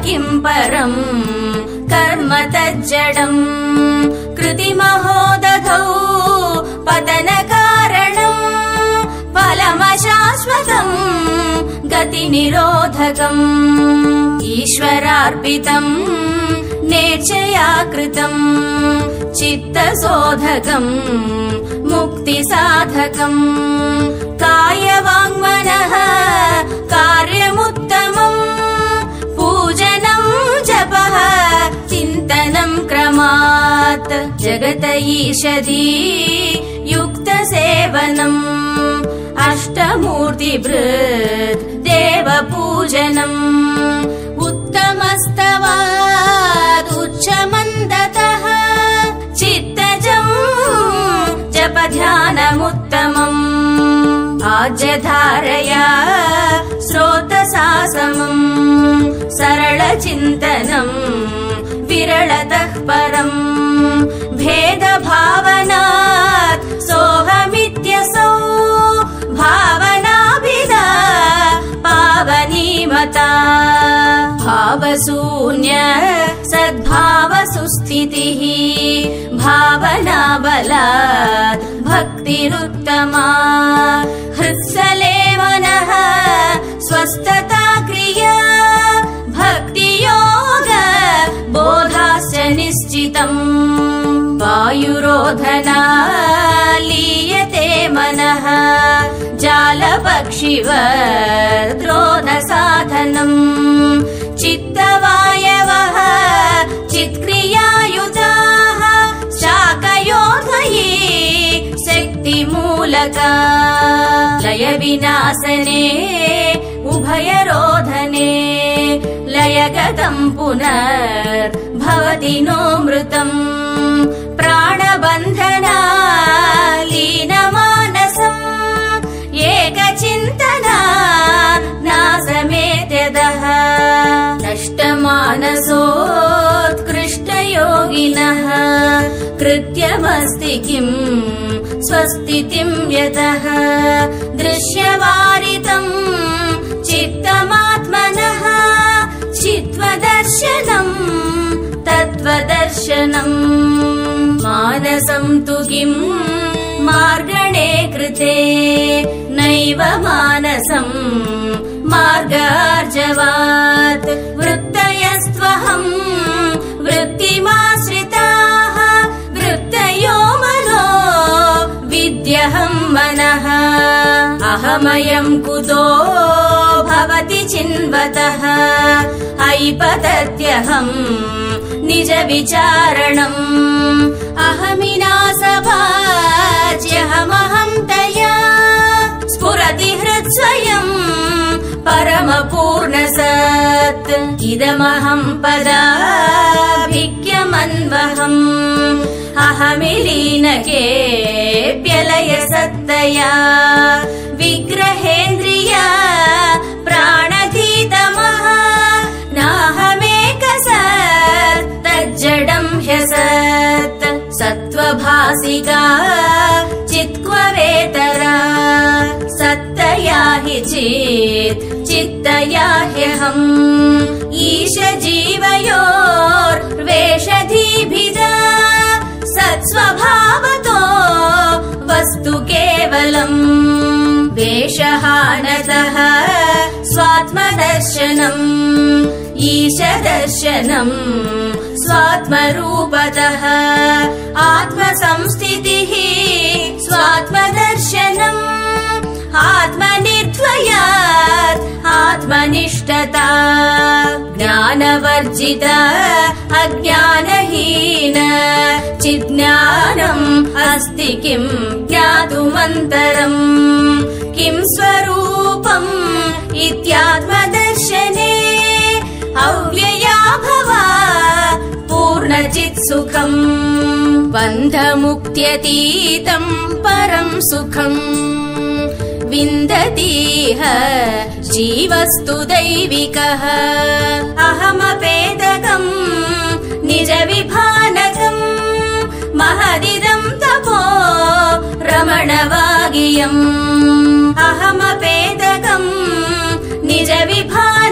किं परम् कर्म तज्जडम् कृतिमहोदधौ पतनकारणम् फलमशाश्वतम् गतिनिरोधकम् ईश्वरार्पितम् नेच्छया कृतम् चित्तशोधकम् मुक्तिसाधकम् कायवाङ्मनः कार्यमुत्तमम् पूजनम् जपः चिन्तनम् क्रमात् जगत ईषदी युक्तसेवनम् अष्टमूर्तिभृत् देवपूजनम् उत्तमस्तवादुच्चमन्दतः चित्तजम् जपध्यानमुत्तमम् आज्यधारया श्रोतसासमम् सरलचिन्तनम् विरलतः परम् भेदभावनात् सोऽहमित्यसौ भावनाभिदा पावनीमता भावशून्य सद्भावसुस्थितिः भावनाबलात् भक्तिरुत्तमा हृत्सले मनः स्वस्थता क्रिया भक्तियोग बोधाश्च निश्चितम् वायुरोधना लीयते मनः जालपक्षिवद्रोधसाधनम् चित्तवायवः चित्क्रियायुताः शाकयोधये शक्तिमूलका लयविनाशने उभयरोधने लयगतम् पुनर्भवति नोऽमृतम् प्राणबन्धना लीनमानसम् एकचिन्तना नासमेत्यदः नष्टमानसोत्कृष्टयोगिनः कृत्यमस्ति किम् स्वस्तितिम् यतः दृश्यवारितम् चित्तमात्मनः चित्वदर्शनम् तत्त्वदर्शनम् मानसम् तु किम् मार्गणे कृते नैव मानसम् मार्गार्जवात् वृत्तयस्त्वहम् वृत्तिमाश्रिताः वृत्तयो मनो विद्यहम् मनः अहमयम् कुतो भवति चिन्वतः ऐपतत्यहम् निज विचारणम् अहमिनासभाज्यहमहं तया स्फुरति हृत्स्वयम् परमपूर्णसत् इदमहं पदाभिक्यमन्वहम् अहमिलीनकेऽप्यलय सत्तया विग्रहेन्द्रिया प्राणधीतमः नाहमेकसत् तज्जडम् ह्यसत् सत्त्वभासिका चित्क्ववेतरा सत्तया हि चित् चित्तया ह्यहम् ईश जीवयोर्वेषधीभिदा सत्स्वभावतो वस्तु केवलम् वेषहानतः स्वात्मदर्शनम् ईशदर्शनम् स्वात्मरूपतः आत्मसंस्थितिः स्वात्मदर्शनम् आत्मनिर्द्वयात् आत्मनिष्ठता ज्ञानवर्जित अज्ञानहीन चिज्ञानम् अस्ति किम् ज्ञातुमन्तरम् किम् स्वरूपम् इत्यात्मदर्शने अव्यया भवा पूर्णचित्सुखम् बन्धमुक्त्यतीतम् परम् सुखम् विन्दतीह जीवस्तु दैविकः अहमपेदकम् निज विभानकम् महदिदम् तपो रमणवागियम् अहमपेदकम् निज विभानकम्